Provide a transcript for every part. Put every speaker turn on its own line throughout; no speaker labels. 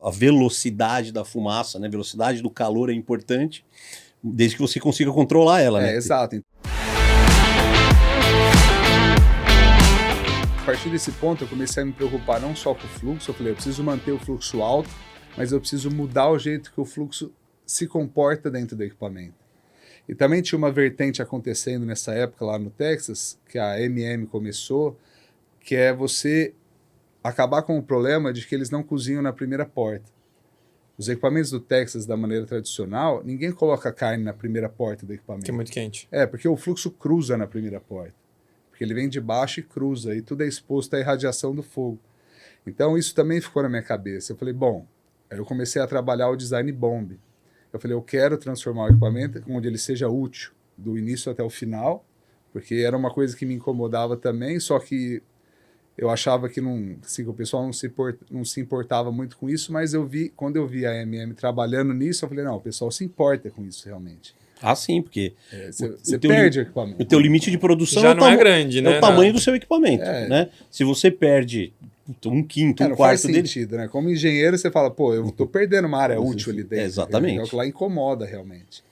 a velocidade da fumaça, né? A velocidade do calor é importante, desde que você consiga controlar ela, né?
Exato. A partir desse ponto, eu comecei a me preocupar não só com o fluxo, eu falei, eu preciso manter o fluxo alto, mas eu preciso mudar o jeito que o fluxo se comporta dentro do equipamento. E também tinha uma vertente acontecendo nessa época lá no Texas, que a MM começou, que é você acabar com o problema de que eles não cozinham na primeira porta. Os equipamentos do Texas, da maneira tradicional, ninguém coloca carne na primeira porta do equipamento.
Que é muito quente.
Porque o fluxo cruza na primeira porta. Porque ele vem de baixo e cruza, e tudo é exposto à irradiação do fogo. Então isso também ficou na minha cabeça. Eu falei, bom, aí eu comecei a trabalhar o design bomb. Eu falei, eu quero transformar o equipamento onde ele seja útil, do início até o final, porque era uma coisa que me incomodava também, só que eu achava que assim, o pessoal não se importava muito com isso, mas quando eu vi a MM trabalhando nisso, eu falei, não, o pessoal se importa com isso realmente.
Ah, sim, porque
você perde o equipamento.
O teu limite de produção
já não é grande, né?
É o tamanho do seu equipamento, né? Se você perde um quinto, um quarto dele...
Não faz sentido, né? Como engenheiro, você fala, pô, eu tô perdendo uma área útil ali dentro.
Exatamente.
É o que lá incomoda realmente.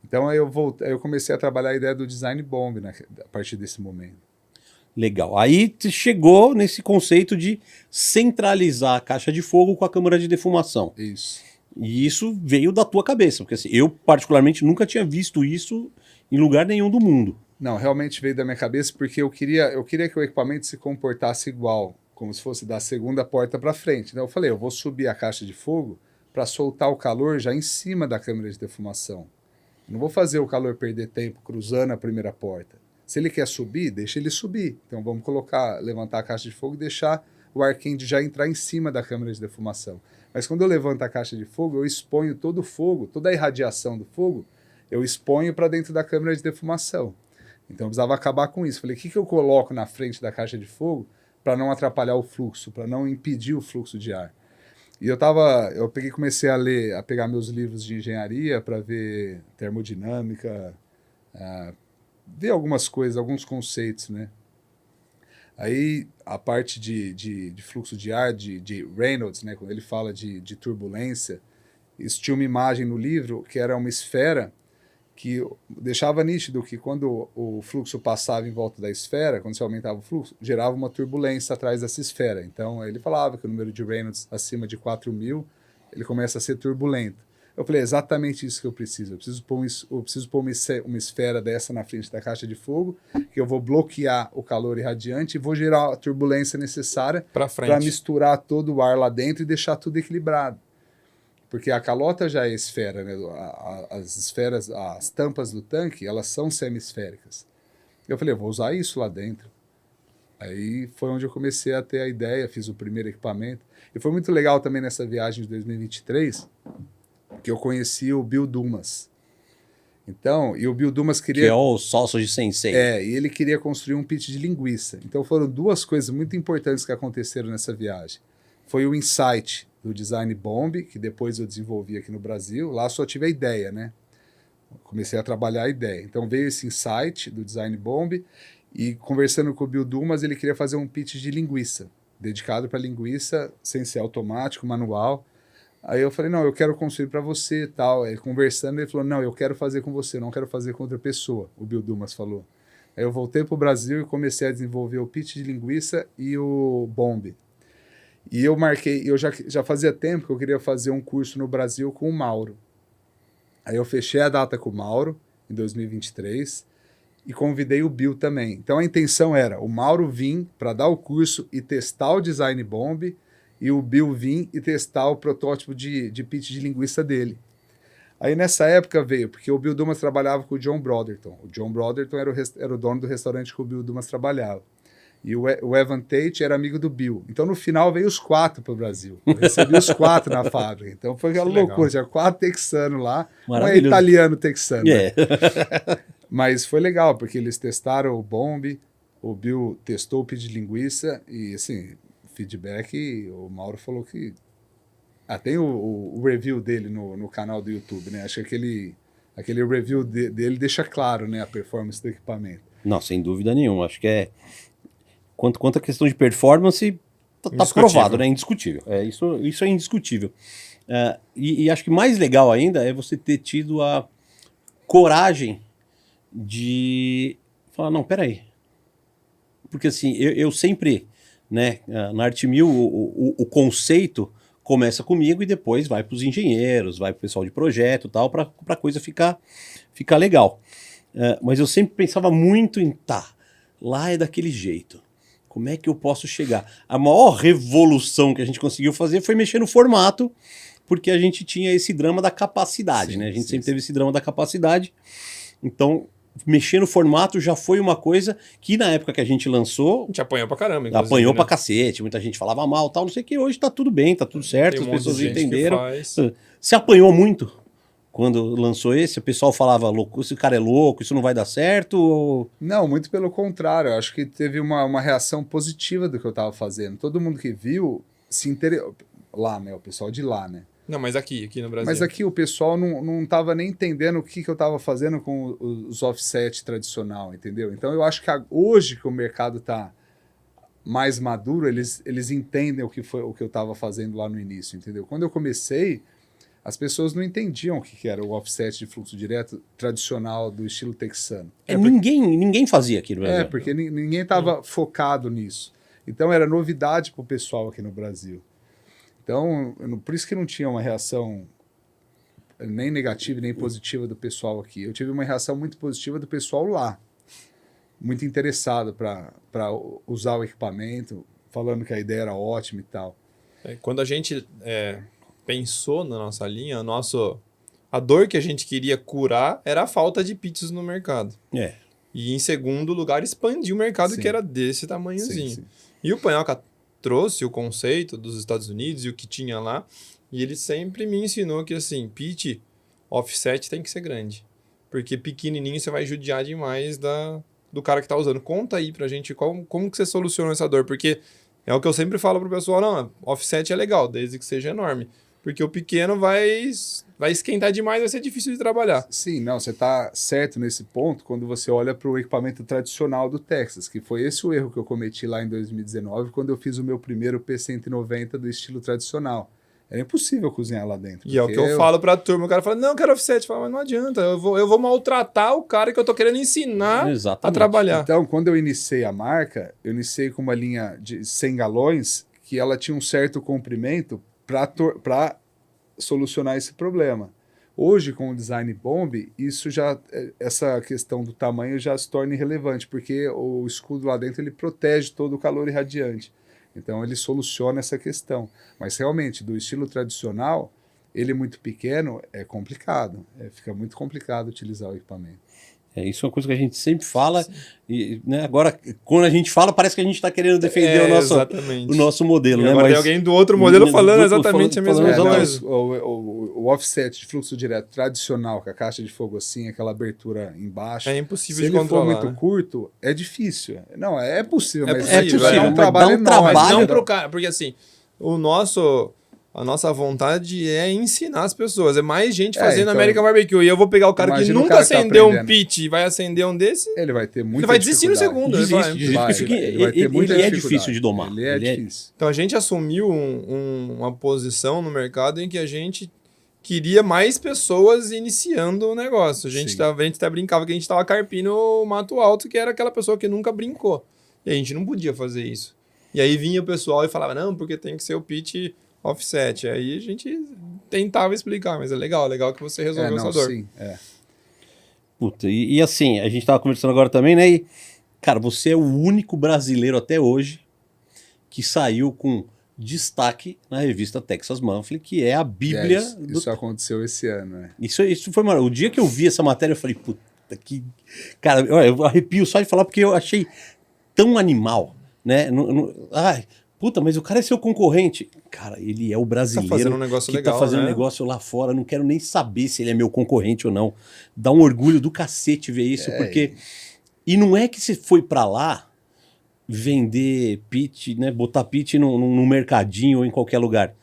Então, aí eu comecei a trabalhar a ideia do design bomb, né, a partir desse momento.
Legal. Aí chegou nesse conceito de centralizar a caixa de fogo com a câmara de defumação.
Isso.
E isso veio da tua cabeça, porque assim, eu particularmente nunca tinha visto isso em lugar nenhum do mundo.
Não, realmente veio da minha cabeça porque eu queria que o equipamento se comportasse igual, como se fosse da segunda porta para frente. Então eu falei, eu vou subir a caixa de fogo para soltar o calor já em cima da câmara de defumação. Não vou fazer o calor perder tempo cruzando a primeira porta. Se ele quer subir, deixa ele subir. Então vamos levantar a caixa de fogo e deixar o ar quente já entrar em cima da câmara de defumação. Mas quando eu levanto a caixa de fogo, eu exponho todo o fogo, toda a irradiação do fogo, eu exponho para dentro da câmara de defumação. Então eu precisava acabar com isso. Falei, o que eu coloco na frente da caixa de fogo para não atrapalhar o fluxo, para não impedir o fluxo de ar? E comecei a pegar meus livros de engenharia para ver termodinâmica, ver algumas coisas, alguns conceitos, né? Aí a parte de fluxo de ar, de Reynolds, né, quando ele fala de turbulência, isso tinha uma imagem no livro que era uma esfera que deixava nítido que quando o fluxo passava em volta da esfera, quando você aumentava o fluxo, gerava uma turbulência atrás dessa esfera. Então ele falava que o número de Reynolds acima de 4.000, ele começa a ser turbulento. Eu falei, é exatamente isso que eu preciso. Eu preciso pôr uma esfera dessa na frente da caixa de fogo, que eu vou bloquear o calor irradiante e vou gerar a turbulência necessária para misturar todo o ar lá dentro e deixar tudo equilibrado. Porque a calota já é esfera, né? As esferas, as tampas do tanque, elas são semisféricas. Eu falei, eu vou usar isso lá dentro. Aí foi onde eu comecei a ter a ideia, fiz o primeiro equipamento. E foi muito legal também nessa viagem de 2023, que eu conheci o Bill Dumas. Então, e o Bill Dumas queria...
Que é o sócio de Sensei.
E ele queria construir um pit de linguiça. Então foram duas coisas muito importantes que aconteceram nessa viagem. Foi o insight do Design Bomb, que depois eu desenvolvi aqui no Brasil. Lá só tive a ideia, né? Comecei a trabalhar a ideia. Então veio esse insight do Design Bomb e conversando com o Bill Dumas, ele queria fazer um pitch de linguiça, dedicado para linguiça, sem ser automático, manual. Aí eu falei, não, eu quero construir para você e tal. Aí conversando, ele falou, não, eu quero fazer com você, não quero fazer com outra pessoa, o Bill Dumas falou. Aí eu voltei para o Brasil e comecei a desenvolver o pitch de linguiça e o bomb. E eu já fazia tempo que eu queria fazer um curso no Brasil com o Mauro. Aí eu fechei a data com o Mauro, em 2023, e convidei o Bill também. Então a intenção era o Mauro vir para dar o curso e testar o Design Bomb, e o Bill vir e testar o protótipo de pitch de linguiça dele. Aí nessa época veio, porque o Bill Dumas trabalhava com o John Brotherton. O John Brotherton era o dono do restaurante que o Bill Dumas trabalhava. E o Evan Tate era amigo do Bill. Então, no final, veio os 4 para o Brasil. Eu recebi os 4 na fábrica. Então, foi aquela loucura. Tinha 4 texanos lá. Um é italiano texano. Né? Mas foi legal, porque eles testaram o bomb, o Bill testou o pitch de linguiça e, assim, feedback, o Mauro falou que... tem o review dele no canal do YouTube, né? Acho que aquele review dele deixa claro, né, a performance do equipamento.
Não, sem dúvida nenhuma. Acho que quanto à questão de performance, provado, né? Indiscutível. Isso é indiscutível. E acho que mais legal ainda é você ter tido a coragem de falar, não, peraí. Porque assim, eu sempre, né, na Arte Mil, o conceito começa comigo e depois vai para os engenheiros, vai para o pessoal de projeto e tal, para a coisa ficar legal. Mas eu sempre pensava muito em, lá é daquele jeito. Como é que eu posso chegar? A maior revolução que a gente conseguiu fazer foi mexer no formato, porque a gente tinha esse drama da capacidade,
Sim,
né? A gente
sim,
sempre
sim.
teve esse drama da capacidade. Então, mexer no formato já foi uma coisa que na época que a gente lançou,
A gente apanhou pra caramba, inclusive,
apanhou
né?
pra cacete, muita gente falava mal, tal, não sei o que. Hoje tá tudo bem, tá tudo certo,
Tem um
as
monte
pessoas
de gente que
entenderam.
faz.
Você apanhou muito quando lançou esse? O pessoal falava, louco, esse cara é louco, isso não vai dar certo? Ou...
Não, muito pelo contrário. Eu acho que teve uma reação positiva do que eu estava fazendo. Todo mundo que viu se interessou. Lá, né? O pessoal de lá, né?
Não, mas aqui no Brasil.
Mas aqui o pessoal não estava nem entendendo o que eu estava fazendo com os offset tradicional, entendeu? Então eu acho que hoje que o mercado está mais maduro, eles entendem o que eu estava fazendo lá no início, entendeu? Quando eu comecei, as pessoas não entendiam o que era o offset de fluxo direto tradicional do estilo texano.
Ninguém fazia aqui no Brasil.
Porque ninguém estava focado nisso. Então era novidade para o pessoal aqui no Brasil. Então, por isso que não tinha uma reação nem negativa nem positiva do pessoal aqui. Eu tive uma reação muito positiva do pessoal lá. Muito interessado para usar o equipamento, falando que a ideia era ótima e tal.
Quando a gente pensou na nossa linha, a dor que a gente queria curar era a falta de pits no mercado. E em segundo lugar, expandir o mercado,
Sim.
que era desse tamanhozinho.
Sim.
E o Panhoca trouxe o conceito dos Estados Unidos e o que tinha lá, e ele sempre me ensinou que, assim, pit offset tem que ser grande. Porque pequenininho você vai judiar demais do cara que tá usando. Conta aí pra gente como que você soluciona essa dor, porque é o que eu sempre falo pro pessoal, não, offset é legal, desde que seja enorme. Porque o pequeno vai esquentar demais, vai ser difícil de trabalhar.
Sim, não, você está certo nesse ponto quando você olha para o equipamento tradicional do Texas, que foi esse o erro que eu cometi lá em 2019, quando eu fiz o meu primeiro P190 do estilo tradicional. Era impossível cozinhar lá dentro.
E é o que eu falo pra turma, o cara fala, não, eu quero offset. Eu falo, mas não adianta, eu vou maltratar o cara que eu tô querendo ensinar a trabalhar.
Então, quando eu iniciei a marca, eu iniciei com uma linha de 100 galões, que ela tinha um certo comprimento para solucionar esse problema. Hoje, com o design bomb, essa questão do tamanho já se torna irrelevante, porque o escudo lá dentro ele protege todo o calor irradiante. Então, ele soluciona essa questão. Mas, realmente, do estilo tradicional, ele muito pequeno é complicado. Fica muito complicado utilizar o equipamento.
Isso é uma coisa que a gente sempre fala, e, né, agora, quando a gente fala, parece que a gente está querendo defender o nosso modelo. Né?
Agora tem alguém do outro modelo falando exatamente a mesma coisa.
O offset de fluxo direto tradicional, com a caixa de fogo assim, aquela abertura embaixo.
É impossível
de
controlar.
Se ele for muito curto, é difícil. Não, é possível, mas
é possível,
dá um trabalho enorme.
Mas não pro cara, porque assim, a nossa vontade é ensinar as pessoas. É mais gente fazendo então, American Barbecue. E eu vou pegar o cara que nunca acendeu um pit e vai acender um desse.
Ele vai ter muita
Ele vai desistir no segundo.
Ele vai ter muita dificuldade. É difícil de domar.
Ele é difícil.
Então a gente assumiu uma posição no mercado em que a gente queria mais pessoas iniciando o negócio. A gente até brincava que a gente estava carpindo o mato alto, que era aquela pessoa que nunca brincou. E a gente não podia fazer isso. E aí vinha o pessoal e falava, não, porque tem que ser o pit offset. Aí a gente tentava explicar, mas é legal que você resolveu essa dor.
Sim,
Puta, e assim, a gente tava conversando agora também, né? E, cara, você é o único brasileiro até hoje que saiu com destaque na revista Texas Monthly, que é a bíblia...
Isso aconteceu esse ano, né?
Isso foi maravilhoso. O dia que eu vi essa matéria, eu falei, puta, que... Cara, eu arrepio só de falar, porque eu achei tão animal, né? Ai... Puta, mas o cara é seu concorrente. Cara, ele é o brasileiro
tá fazendo um negócio
que
legal,
tá fazendo um negócio lá fora. Não quero nem saber se ele é meu concorrente ou não. Dá um orgulho do cacete ver isso, porque... E não é que você foi pra lá vender pit, né? Botar pit no mercadinho ou em qualquer lugar.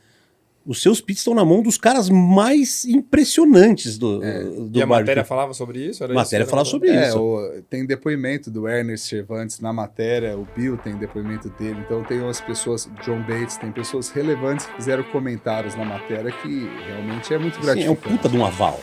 os seus pits estão na mão dos caras mais impressionantes do
E a
barbecue.
matéria falava sobre isso? Era
A matéria
isso?
fala sobre isso.
Tem depoimento do Ernest Cervantes na matéria, o Bill tem depoimento dele, então tem umas pessoas, John Bates, tem pessoas relevantes que fizeram comentários na matéria que realmente é muito
Assim, é um
gratificante.
puta de um aval.